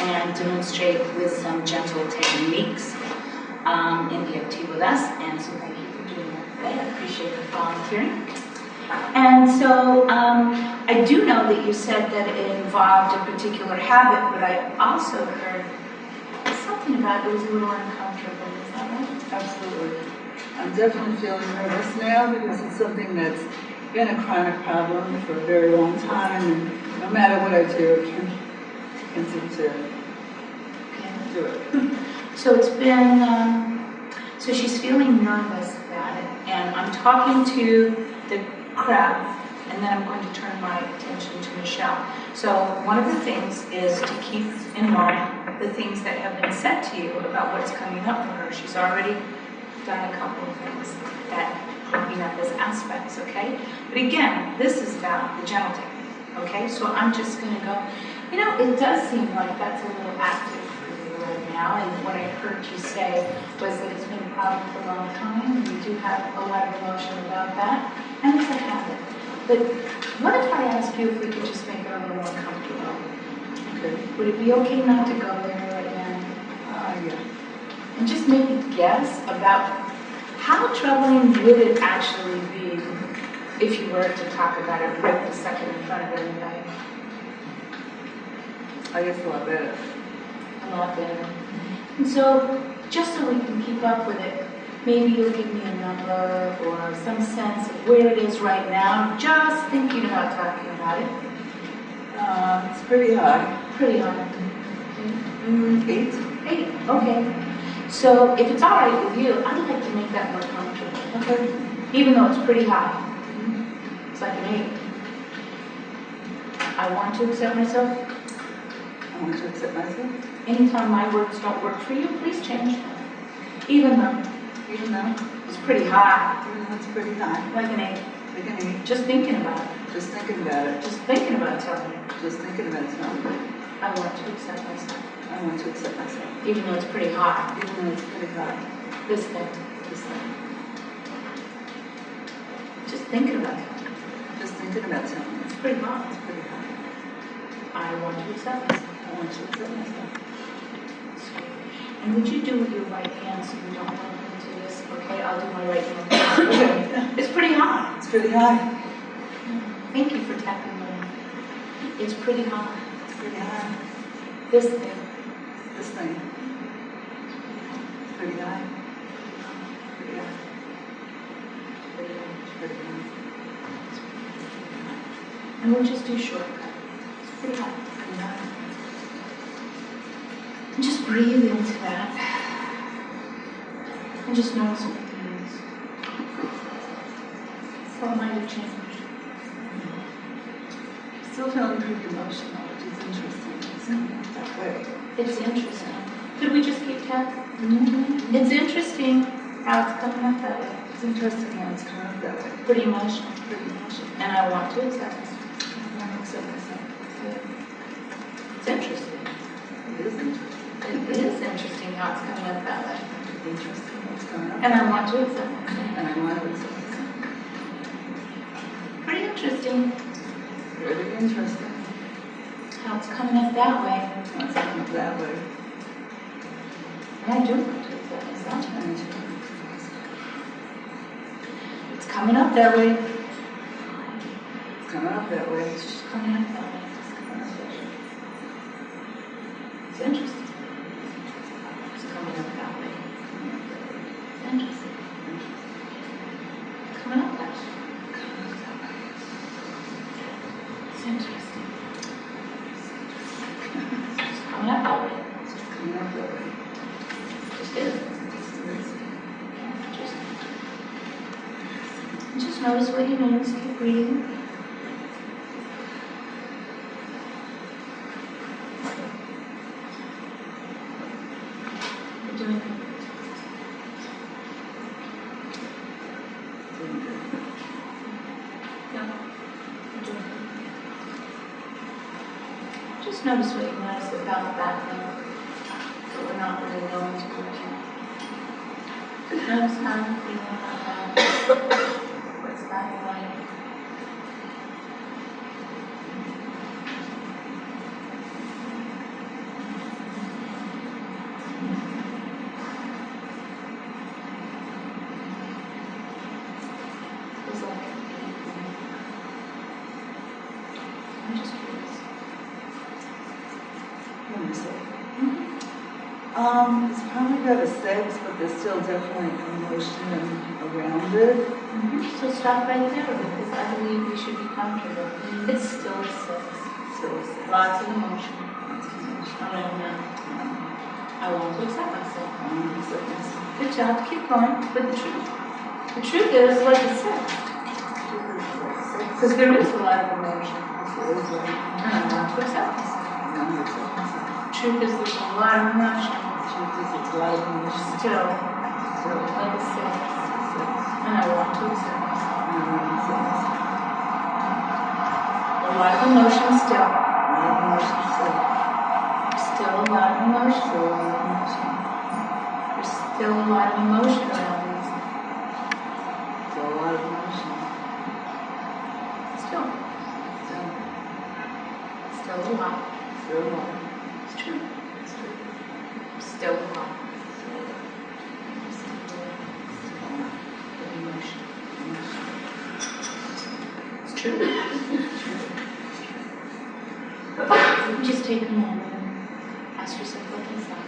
and demonstrate with some gentle techniques in EFT with us. And so thank you for doing that today. I appreciate the volunteering. And so I do know that you said that it involved a particular habit, but I also heard something about it was a little uncomfortable. Is that right? Absolutely. I'm definitely feeling nervous now because it's something that's been a chronic problem for a very long time, and no matter what I do, I can't seem to do it. So it's been, so she's feeling nervous about it, and I'm talking to the crowd, and then I'm going to turn my attention to Michelle. So one of the things is to keep in mind the things that have been said to you about what's coming up for her. She's already done a couple of things that popping up as aspects, okay? But again, this is about the gentle technique, okay? So I'm just going to go, you know, it does seem like that's a little active for you right now, and what I heard you say was that it's been a problem for a long time, and you do have a lot of emotion about that, and it's a habit. But what if I ask you if we could just make it a little more comfortable? Okay. Would it be okay not to go there right now? Yeah. And just maybe guess about how troubling would it actually be if you were to talk about it right the second in front of everybody? I guess a lot better. A lot better. And so, just so we can keep up with it, maybe you'll give me a number or some sense of where it is right now, just thinking about talking about it. It's pretty high. Pretty high. 8. 8, okay. So if it's all right with you, I'd like to make that more comfortable. Okay. Even though it's pretty high. It's like an 8. I want to accept myself. I want to accept myself. Anytime my words don't work for you, please change them. Even though it's pretty high. Even though it's pretty high. Like an 8. Like an 8. Just thinking about it. Just thinking about it. Just thinking about telling me. Just thinking about it. I want to accept myself. I want to accept myself. Even though it's pretty high. Even though it's pretty high. This thing. This thing. Just thinking about it. Just thinking about telling me. It's pretty high. It's pretty high. I want to accept myself. I want to accept myself. And would you do with your right hand so you don't bump into this? Okay, I'll do my right hand. Okay. It's pretty high. It's pretty high. Thank you for tapping me. It's pretty high. It's pretty high. This thing. This thing. It's pretty high. Pretty high. Pretty high. It's pretty high. And we'll just do shortcut. It's pretty high. Pretty high. And just breathe into that. And just notice what it means. How might it change? Still feeling pretty emotional, which is interesting. It's not that way. It's interesting. Could we just keep tapping? It's interesting how it's coming up that way. It's interesting how it's coming up that way. Pretty emotional. Pretty emotional. And I want to accept it. I want to accept myself. It's interesting. It is interesting. It is interesting how it's coming up that way. It's interesting how it's coming up. And I want to accept myself. And I want to accept myself. Pretty interesting Really interesting. how it's coming up that way. How it's coming up that way. And I do want to accept myself. And it's coming up that way. It's coming up that way. It's coming up that way. It's just coming up that way. It's interesting. It's coming up that way. It's interesting. It's coming up that way. It's interesting. It's just coming up that way. It's just coming up that way. It just is. Just notice what he means. Keep breathing. You're doing good. No, you're doing good. Just notice what you notice about that thing that we're not really going to work in. Just notice how you're feeling about that. What's that like? myself. It's probably got a 6, but there's still definitely emotion around it. So stop right there because I believe we should be comfortable. It's still a 6. Still a 6. Lots of emotion. Lots of emotion. I want to accept myself. I want to accept myself. Good job. Keep going with the truth. The truth is like a 6. Because there is a lot of emotion. There is a lot. And I want to accept myself. I want to accept myself. Truth is there's a lot of emotion. Truth is it's a lot of emotion. Still, Still. like a 6. And I want to accept myself. I want to accept myself. A lot of emotion still. A lot of emotion still. Still a lot of emotion. Still a lot of emotion. There's still a lot of emotion around these. Still a lot of emotion. Still. Still. Still a lot. Still a lot. It's true. It's true. Still a lot. Still a lot. Of emotion. It's true. Just take a moment and ask yourself what's inside.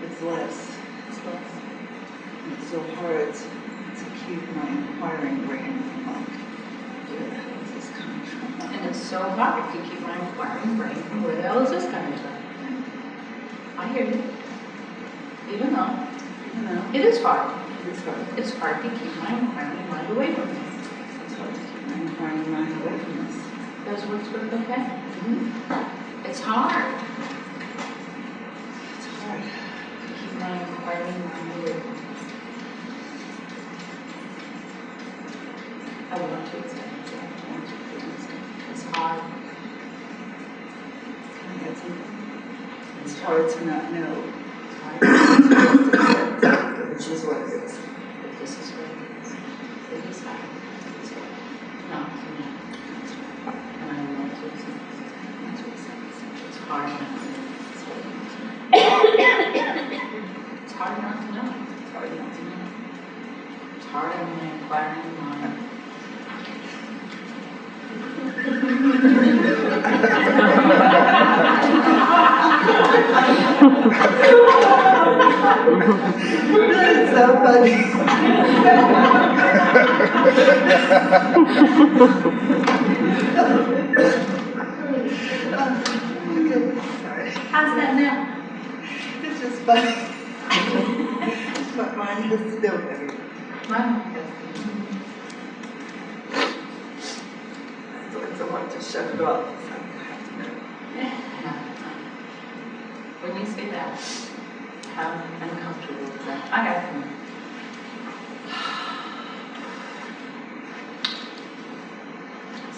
It's less. It's less. It's so hard to keep my inquiring brain from like, where the hell is this coming from? And it's so hard to keep my inquiring brain from where the hell is this coming from? I hear you. Even though You know, it is hard. it's hard. It's hard to keep my inquiring mind away from me. It's hard to keep my inquiring mind away from this. Those words work okay? It's hard It's hard. to keep my inquiring mind away from me. I want to accept myself. I want to feel myself. It's hard. Can I get something? It's hard to not know. It's hard. Which is what it is. But this is what it is. It is hard. It's hard. No, for me. And I want to accept myself. I want to accept myself. It's hard not to know. It's hard not to know. It's hard not to know. It's hard not to know. It's hard on my inquiring mind. It's so funny. Okay, sorry. How's that now? It's just funny. What mine has to do with everything. So it's so hard to shut it off. It's like, I have to know. When you say that, how uncomfortable is that? I have to.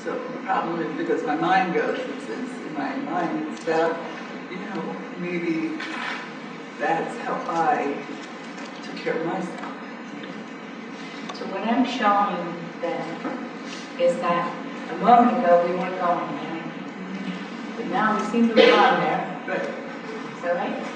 So the problem is because my mind goes, it's in my mind, it's about, maybe that's how I took care of myself. So what I'm showing then is that a moment ago we weren't going there, but now we seem to have gone there. Right. Is that right?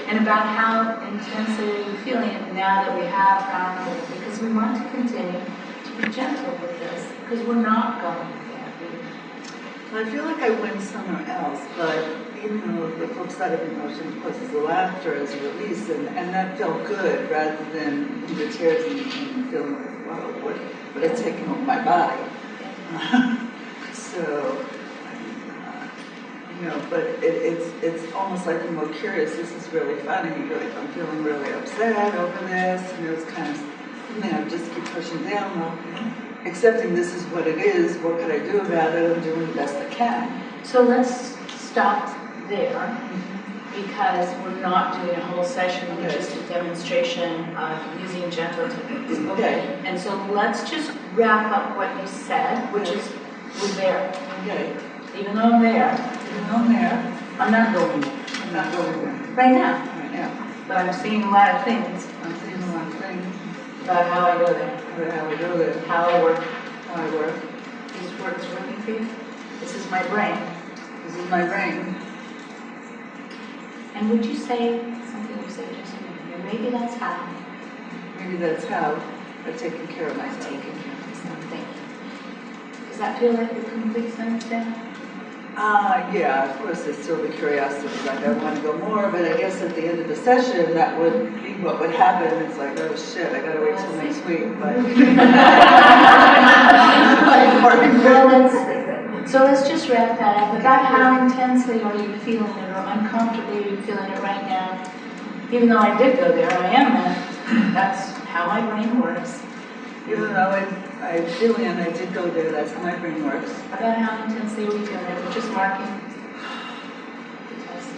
And about how intensely you're feeling it now that we have gone there, because we want to continue to be gentle with this, because we're not going there. I feel like I went somewhere else, but the flip side of emotion, of course, is the laughter as a release, and that felt good rather than the tears and feeling like, wow, what it's taking over my body. So, but it's almost like you're more curious. This is really funny. You're like, I'm feeling really upset over this, it's kind of something I just keep pushing down. Well, accepting this is what it is. What can I do about it? I'm doing the best I can. So let's stop there, because we're not doing a whole session of Okay. just a demonstration of using gentle techniques. Okay. And so let's just wrap up what you said, which is we're there. Okay. Even though I'm there, Even though I'm there, I'm not going there I'm not going there right now. right now. But I'm seeing a lot of things I'm seeing a lot of things about how I go there, about how we go there, how I work. how I work. These works working for you? This is my brain. This is my brain. And would you say something you said just a minute ago? Maybe that's how Maybe that's how I've taken care of I've myself. taken care of myself. Thank you. that feel like a complete sentence down? Yeah, of course, there's still the curiosity, like I want to go more, but I guess at the end of the session, that would be what would happen. It's like, oh shit, I gotta wait till next week, but. Well, so let's just wrap that up. About how intensely are you feeling it, or uncomfortably are you feeling it right now? Even though I did go there, I am there. That's how my brain works. Even though I feel it and I did go there, that's how my brain works. About how intensely are we feeling it? We're just marking the test.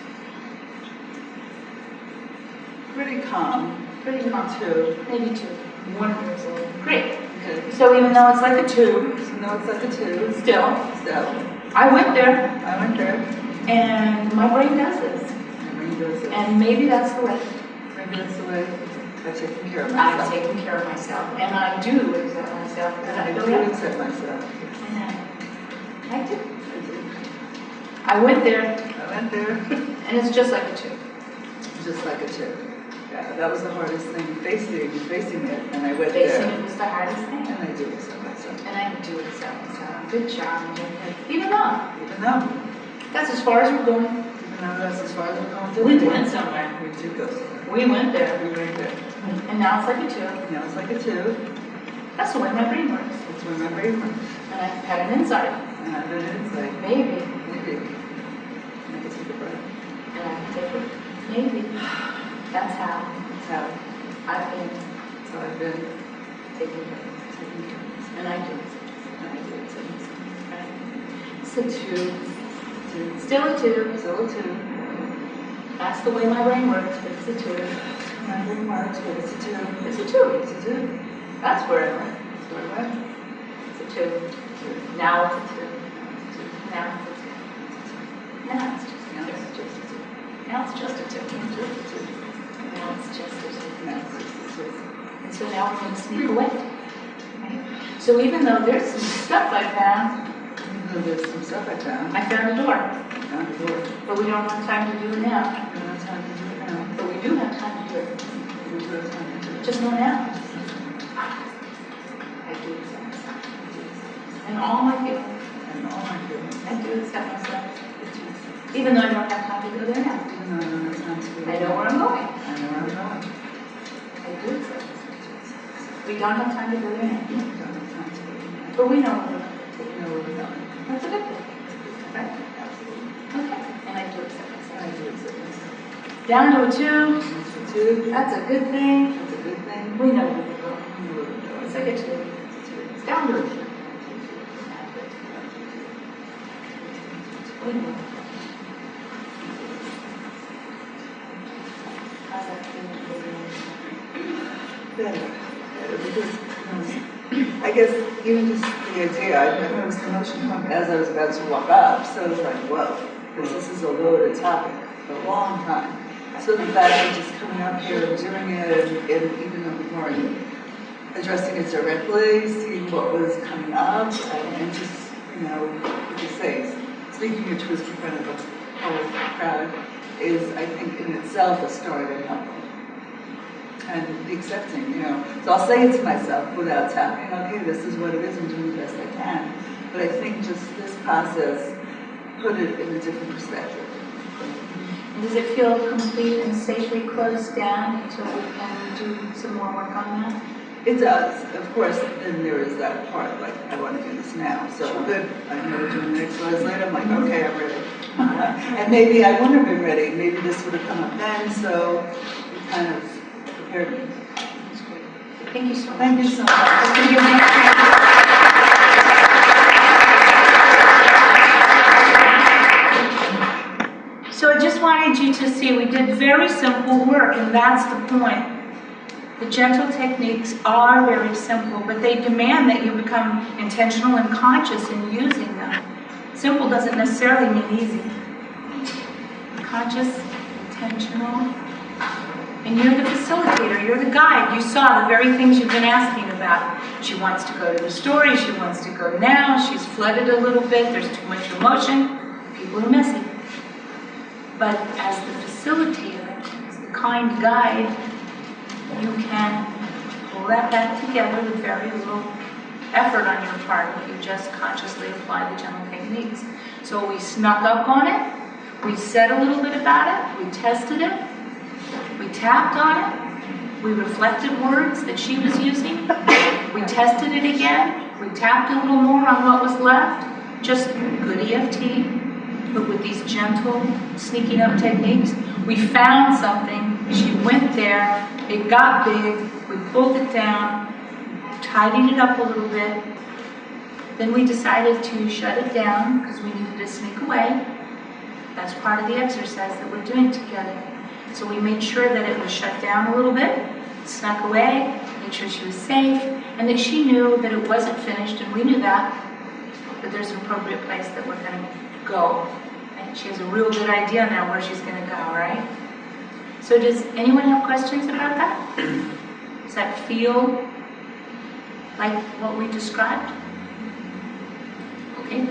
Pretty calm. Pretty calm. 2. Maybe 2. 1 years old. Great. Okay. So even though it's like a 2, So now it's like a 2. still, I went there, and my brain does this. My brain does it. And maybe that's the way. Maybe that's the way I've taken care of myself. I've taken care of myself, and I do accept myself. I do accept myself. And I do. I went there, I went there. and it's just like a 2. Just like a 2. Yeah, that was the hardest thing, facing it, and I went Facing there. it was the hardest thing. And I do accept myself. And I do accept myself. Good job. Even though. Even though. That's as far as we're going. Even though that's as far as we're going to. We went somewhere. We did go somewhere. We went there. We went there. And now it's like a 2. Now it's like a 2. That's the way my brain works. That's where my brain works. And I've had an insight. And I've been inside. Maybe. Maybe. I can take a breath. And I can take it. Maybe. That's how That's how I've been I've been taking care. taking care of myself. And I do. And I do accept myself. Right? It's a 2. 2. Still a 2. Still a 2. That's the way my brain works, but it's a 2. My brain works, but it's a 2. It's a 2. It's a 2. That's where I went. That's where I went. It's a 2. Now it's a 2. Now it's a 2. Now it's just a 2. Now it's just a 2. Now it's just a 2. Just a 2. Now it's just a 2. Now it's just a 2. And so now we're going to sneak away. Right? So even though there's some stuff I found, Even though there's some stuff I found. I found a door. I found a door. But we don't have time to do it now. We don't have time to do it now. But we do have time to do it. We do have time to do it. Just not now. I do accept myself. And all my feelings, And all my feelings. I do accept myself. I do accept. Even though I don't have time to go there now. Even though I don't have time to do it. I know where I'm going. I know where I'm going. I do accept myself. We don't have time to go there now. We don't have time to do it now. But we know where we're going. But we know where we're going. That's a good thing. Right? Absolutely. Okay. And I do accept And myself. I do accept myself. Down to a 2. And it's a 2. That's a good thing. That's a good thing. We know where we're going. We know where we're going. It's like a 2. It's a 2. It's down to a 2. We know. How's that feeling for you? Better, because I guess even just the idea, I noticed the emotion come as I was about to walk up, so I was like, whoa, because this is a loaded topic for a long time. So the fact of just coming up here and doing it, and even though we weren't addressing it directly, seeing what was coming up, and just, you know, like you say, speaking your truth in front of the whole crowd is, I think, in itself a start and helpful. And the accepting, you know. So I'll say it to myself without tapping, okay, this is what it is, I'm doing the best I can. But I think just this process put it in a different perspective. And does it feel complete and safely closed down until we can do some more work on that? It does. Of course, then there is that part, like, I want to do this now. So good, I know we're doing the exercise later, I'm like, okay, I'm ready. And maybe I wouldn't have been ready, maybe this would have come up then, so it kind of prepared me. That's great. Thank you so much. Thank you so much. So I just wanted you to see we did very simple work, and that's the point. The gentle techniques are very simple, but they demand that you become intentional and conscious in using them. Simple doesn't necessarily mean easy. Conscious, intentional, and you're the facilitator, you're the guide. You saw the very things you've been asking about. She wants to go to the story, she wants to go now, she's flooded a little bit, there's too much emotion, people are messy. But as the facilitator, as the kind guide, you can pull that back together with very little effort on your part when you just consciously apply the gentle techniques. So we snuck up on it, we said a little bit about it, we tested it, we tapped on it, we reflected words that she was using, we tested it again, we tapped a little more on what was left, just good EFT, but with these gentle sneaking up techniques. We found something, she went there, it got big, we pulled it down, tidied it up a little bit, then we decided to shut it down because we needed to sneak away. That's part of the exercise that we're doing together. So we made sure that it was shut down a little bit, snuck away, made sure she was safe, and that she knew that it wasn't finished, and we knew that, but there's an appropriate place that we're going to go. And she has a real good idea now where she's going to go, right? So does anyone have questions about that? Does that feel like what we described? Okay.